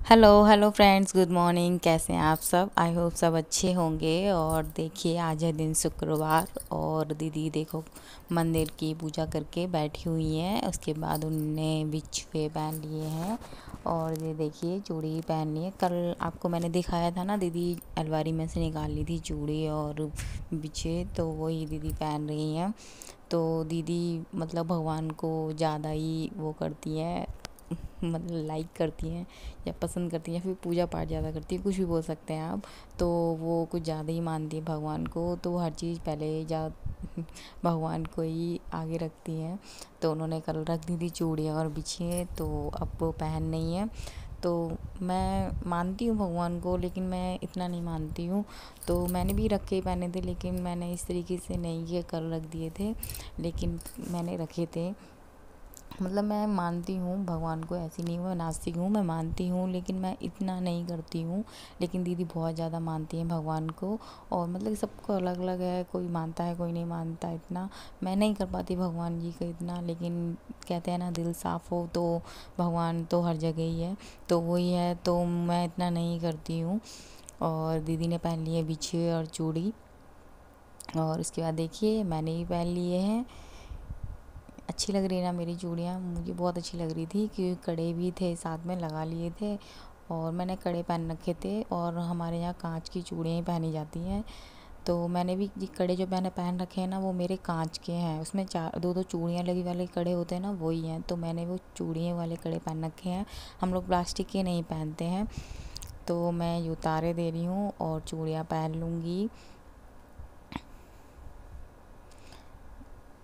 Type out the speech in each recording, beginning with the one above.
Hello hello friends, good morning. कैसे हैं आप सब? आई होप सब अच्छे होंगे। और देखिए, आज है दिन शुक्रवार और दीदी देखो मंदिर की पूजा करके बैठी हुई हैं। उसके बाद उनने बिछुए पहन लिए हैं और ये देखिए चूड़ी पहन ली है। कल आपको मैंने दिखाया था ना, दीदी अलमारी में से निकाल ली थी चूड़ी और बिछुए, तो वही दीदी पहन रही हैं। तो दीदी मतलब भगवान को ज़्यादा ही वो करती हैं, मतलब लाइक करती हैं या पसंद करती हैं, फिर पूजा पाठ ज़्यादा करती हैं, कुछ भी बोल सकते हैं आप। तो वो कुछ ज़्यादा ही मानती है भगवान को, तो हर चीज़ पहले भगवान को ही आगे रखती हैं। तो उन्होंने कल रख दी थी चूड़ियाँ और बिछिए, तो अब वो पहन नहीं है। तो मैं मानती हूँ भगवान को, लेकिन मैं इतना नहीं मानती हूँ। तो मैंने भी रख के पहने थे, लेकिन मैंने इस तरीके से नहीं कि कल रख दिए थे, लेकिन मैंने रखे थे। मतलब मैं मानती हूँ भगवान को, ऐसी नहीं हूँ मैं नास्तिक हूँ, मैं मानती हूँ, लेकिन मैं इतना नहीं करती हूँ। लेकिन दीदी बहुत ज़्यादा मानती हैं भगवान को। और मतलब सबको अलग अलग है, कोई मानता है कोई नहीं मानता इतना। मैं नहीं कर पाती भगवान जी का इतना, लेकिन कहते हैं ना दिल साफ़ हो तो भगवान तो हर जगह ही है। तो वही है, तो मैं इतना नहीं करती हूँ। और दीदी ने पहन लिए बिछिए और चूड़ी, और उसके बाद देखिए मैंने भी पहन लिए हैं। अच्छी लग रही है ना मेरी चूड़ियाँ? मुझे बहुत अच्छी लग रही थी, क्योंकि कड़े भी थे साथ में लगा लिए थे, और मैंने कड़े पहन रखे थे। और हमारे यहाँ कांच की चूड़ियाँ ही पहनी जाती हैं। तो मैंने भी ये कड़े जो मैंने पहन रखे हैं ना, वो मेरे कांच के हैं। उसमें चार दो दो चूड़ियाँ लगी वाले कड़े होते हैं ना, वही हैं। तो मैंने वो चूड़ियाँ वाले कड़े पहन रखे हैं। हम लोग प्लास्टिक के नहीं पहनते हैं। तो मैं ये उतारे दे रही हूँ और चूड़ियाँ पहन लूँगी।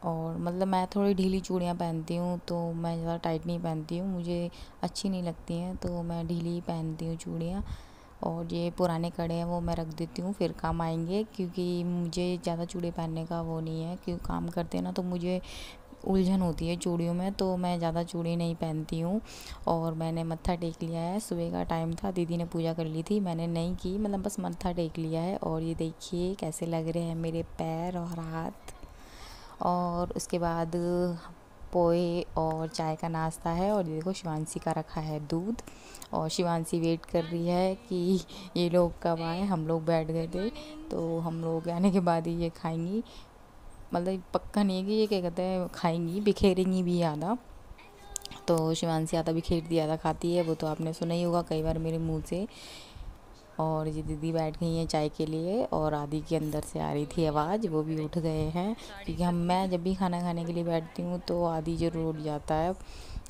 और मतलब मैं थोड़ी ढीली चूड़ियाँ पहनती हूँ, तो मैं ज़्यादा टाइट नहीं पहनती हूँ, मुझे अच्छी नहीं लगती हैं, तो मैं ढीली ही पहनती हूँ चूड़ियाँ। और ये पुराने कड़े हैं वो मैं रख देती हूँ, फिर काम आएंगे, क्योंकि मुझे ज़्यादा चूड़ी पहनने का वो नहीं है। क्योंकि काम करते हैं ना, तो मुझे उलझन होती है चूड़ियों में, तो मैं ज़्यादा चूड़ी नहीं पहनती हूँ। और मैंने मत्था टेक लिया है, सुबह का टाइम था, दीदी ने पूजा कर ली थी, मैंने नहीं की, मतलब बस मत्था टेक लिया है। और ये देखिए कैसे लग रहे हैं मेरे पैर और हाथ। और उसके बाद पोहे और चाय का नाश्ता है। और ये देखो शिवांशी का रखा है दूध, और शिवांशी वेट कर रही है कि ये लोग कब आए। हम लोग बैठ गए थे, तो हम लोग आने के बाद ही ये खाएंगी। मतलब पक्का नहीं है कि ये क्या कहते हैं खाएंगी, बिखेरेंगी भी ज़्यादा। तो शिवांशी ज़्यादा बिखेरती ज़्यादा खाती है, वो तो आपने सुना ही होगा कई बार मेरे मुँह से। और ये दीदी बैठ गई हैं चाय के लिए, और आदि के अंदर से आ रही थी आवाज़, वो भी उठ गए हैं। क्योंकि मैं जब भी खाना खाने के लिए बैठती हूँ तो आदि ज़रूर उठ जाता है।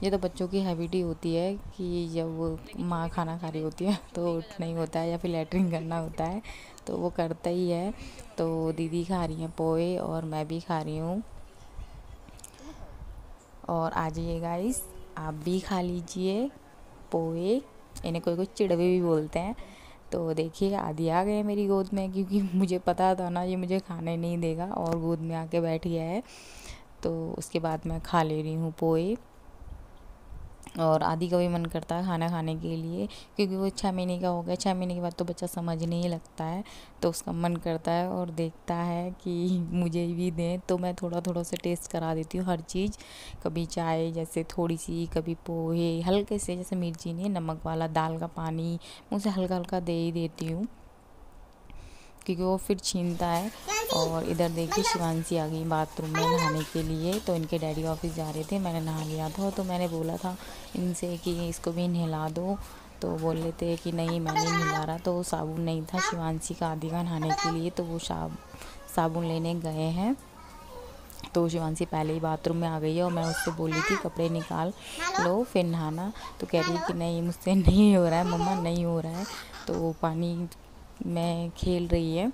ये तो बच्चों की हैबिट ही होती है कि जब वो माँ खाना खा रही होती है तो उठना ही होता है, या फिर लैट्रिन करना होता है, तो वो करता ही है। तो दीदी खा रही हैं पोहे और मैं भी खा रही हूँ। और आ जाइए गाइस, आप भी खा लीजिए पोहे। इन्हें कोई कोई चिड़वे भी बोलते हैं। तो देखिए आदि आ गए मेरी गोद में, क्योंकि मुझे पता था ना ये मुझे खाने नहीं देगा, और गोद में आके बैठ गया है। तो उसके बाद मैं खा ले रही हूँ पोहे। और आदि का भी मन करता है खाना खाने के लिए, क्योंकि वो 6 महीने का हो गया। 6 महीने के बाद तो बच्चा समझने ही लगता है, तो उसका मन करता है और देखता है कि मुझे भी दें। तो मैं थोड़ा थोड़ा से टेस्ट करा देती हूँ हर चीज़। कभी चाय जैसे थोड़ी सी, कभी पोहे हल्के से, जैसे मिर्ची नहीं, नमक वाला, दाल का पानी मैं उसे हल्का हल्का दे ही देती हूँ, क्योंकि वो फिर छीनता है। और इधर देखिए शिवांशी आ गई बाथरूम में नहाने के लिए। तो इनके डैडी ऑफिस जा रहे थे, मैंने नहा लिया था, तो मैंने बोला था इनसे कि इसको भी नहला दो। तो बोल रहे थे कि नहीं मैं नहीं नहला रहा। तो साबुन नहीं था शिवांशी का आदि का नहाने के लिए, तो वो साबुन लेने गए हैं। तो शिवांशी पहले ही बाथरूम में आ गई है, और मैं उससे बोली थी कपड़े निकाल लो फिर नहाना। तो कह रही है कि नहीं मुझसे नहीं हो रहा है मम्मा, नहीं हो रहा है। तो पानी में खेल रही है,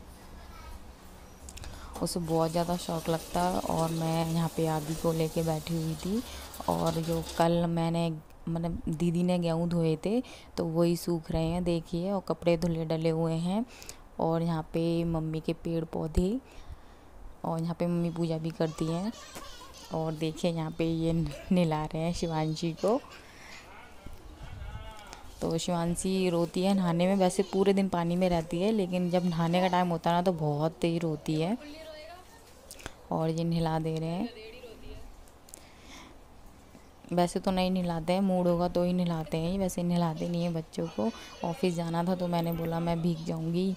उसे बहुत ज़्यादा शौक़ लगता है। और मैं यहाँ पे आदि को लेके बैठी हुई थी। और जो कल मैंने मतलब दीदी ने गेहूँ धोए थे, तो वही सूख रहे हैं देखिए, और कपड़े धुले डले हुए हैं। और यहाँ पे मम्मी के पेड़ पौधे, और यहाँ पे मम्मी पूजा भी करती हैं। और देखिए यहाँ पे ये नहला रहे हैं शिवांशी को। तो शिवांशी रोती है नहाने में, वैसे पूरे दिन पानी में रहती है, लेकिन जब नहाने का टाइम होता है ना तो बहुत तेज रोती है। और ये नहला दे रहे हैं। वैसे तो नहीं नहलाते हैं, मूड होगा तो ही नहलाते हैं, वैसे नहलाते नहीं हैं बच्चों को। ऑफिस जाना था तो मैंने बोला मैं भीग जाऊंगी,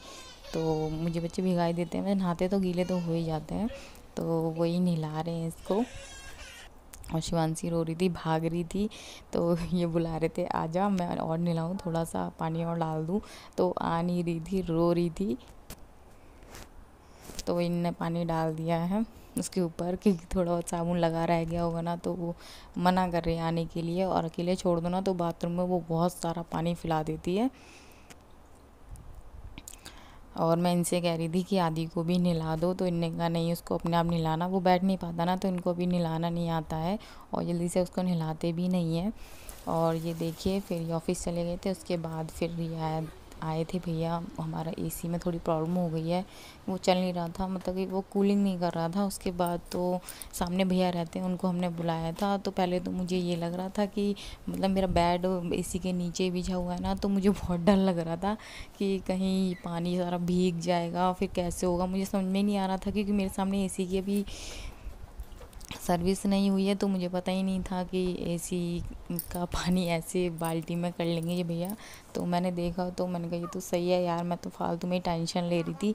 तो मुझे बच्चे भिगाई देते हैं, मैं नहाते तो गीले तो हो ही जाते हैं, तो वही नहला रहे हैं इसको। और शिवांशी रो रही थी, भाग रही थी, तो ये बुला रहे थे आजा मैं और नहलाऊँ, थोड़ा सा पानी और डाल दूँ, तो आ नहीं रही थी, रो रही थी। तो इनने पानी डाल दिया है उसके ऊपर, क्योंकि थोड़ा बहुत साबुन लगा रह गया होगा ना, तो वो मना कर रही है आने के लिए। और अकेले छोड़ दो ना तो बाथरूम में वो बहुत सारा पानी फैला देती है। और मैं इनसे कह रही थी कि आदि को भी नहला दो, तो इनने कहा नहीं उसको अपने आप नहलाना, वो बैठ नहीं पाता ना, तो इनको अभी नहलाना नहीं आता है और जल्दी से उसको नहलाते भी नहीं है। और ये देखिए फिर ये ऑफिस चले गए थे, उसके बाद फिर ये आए थे भैया। हमारा एसी में थोड़ी प्रॉब्लम हो गई है, वो चल नहीं रहा था, मतलब कि वो कूलिंग नहीं कर रहा था। उसके बाद तो सामने भैया रहते हैं, उनको हमने बुलाया था। तो पहले तो मुझे ये लग रहा था कि मतलब मेरा बेड एसी के नीचे बिछा हुआ है ना, तो मुझे बहुत डर लग रहा था कि कहीं पानी सारा भीग जाएगा, फिर कैसे होगा, मुझे समझ में नहीं आ रहा था, क्योंकि मेरे सामने एसी की अभी सर्विस नहीं हुई है, तो मुझे पता ही नहीं था कि एसी का पानी ऐसे बाल्टी में कर लेंगे ये भैया। तो मैंने देखा तो मैंने कहा ये तो सही है यार, मैं तो फालतू में टेंशन ले रही थी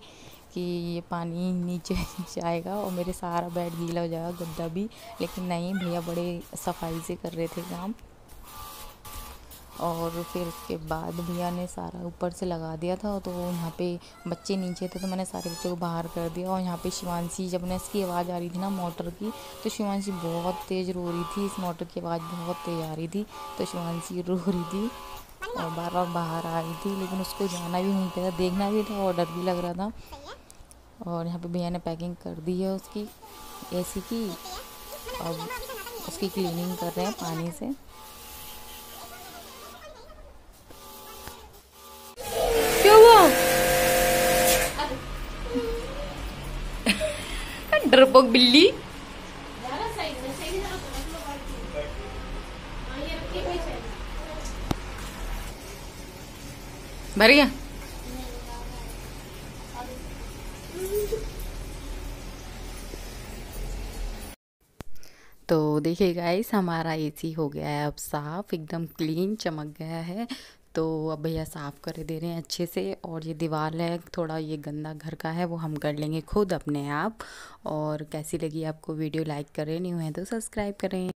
कि ये पानी नीचे जाएगा और मेरे सारा बेड गीला हो जाएगा, गद्दा भी। लेकिन नहीं, भैया बड़े सफाई से कर रहे थे काम। और फिर उसके बाद भैया ने सारा ऊपर से लगा दिया था, तो यहाँ पे बच्चे नीचे थे तो मैंने सारे बच्चों को बाहर कर दिया। और यहाँ पे शिवांशी, जब ने इसकी आवाज़ आ रही थी ना मोटर की, तो शिवांशी बहुत तेज़ रो रही थी, इस मोटर की आवाज़ बहुत तेज़ आ रही थी, तो शिवांशी रो रही थी और बार बार बाहर आ रही थी। लेकिन उसको जाना भी नहीं था, देखना भी था और डर भी लग रहा था। और यहाँ पे भैया ने पैकिंग कर दी है उसकी एसी की, अब उसकी क्लीनिंग कर रहे हैं पानी से। क्या हुआ? डरपोक बिल्ली। भर गया। तो देखिए गाइस, हमारा एसी हो गया है अब साफ़, एकदम क्लीन चमक गया है। तो अब भैया साफ़ कर दे रहे हैं अच्छे से। और ये दीवार है थोड़ा ये गंदा घर का है, वो हम कर लेंगे खुद अपने आप। और कैसी लगी आपको वीडियो, लाइक करें, नहीं हुए तो सब्सक्राइब करें।